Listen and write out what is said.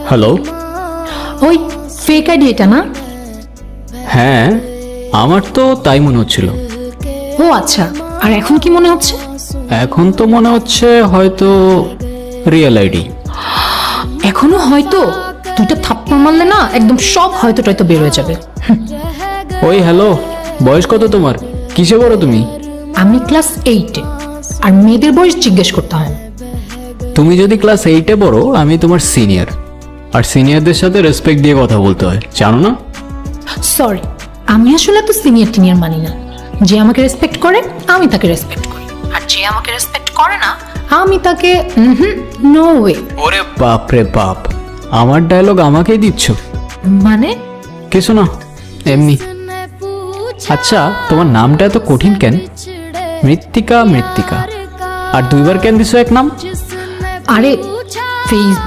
Hello. ওই fake ID এটা না? হ্যাঁ, আমার তো তাই মনে হচ্ছিল। ও আচ্ছা, আর এখন কি মনে হচ্ছে? এখন তো মনে হচ্ছে হয়তো রিয়েল আইডি। এখনো হয়তো? দুইটা থাপ্পড় মারলে না একদম সব হয়তো টয়তো বের হয়ে যাবে। ওই হ্যালো, বয়স কত তোমার? কিসে পড়ো তুমি? আমি ক্লাস 8-এ, আর মেয়েদের বয়স জিজ্ঞেস করতে হয় না। তুমি যদি ক্লাস 8-এ পড়ো, আমি তোমার সিনিয়র, আর সিনিয়রদের সাথে রেসপেক্ট দিয়ে কথা বলতে হয়, জানো না? সরি, আমি আসলে তো সিনিয়র টিনিয়র মানি না। যে আমাকে রেসপেক্ট করে আমি তাকে রেসপেক্ট করি, আর যে আমাকে রেসপেক্ট করে না আমি তাকে নো ওয়ে। ওরে বাপ রে বাপ, আমার ডায়লগ আমাকেই দিচ্ছ? মানে কিছু না, এমনি। আচ্ছা, তোমার নামটা এত কঠিন কেন? মৃত্তিকা মৃত্তিকা, আর দুইবার কেন দিছো এক নাম? আরে ফেসবুক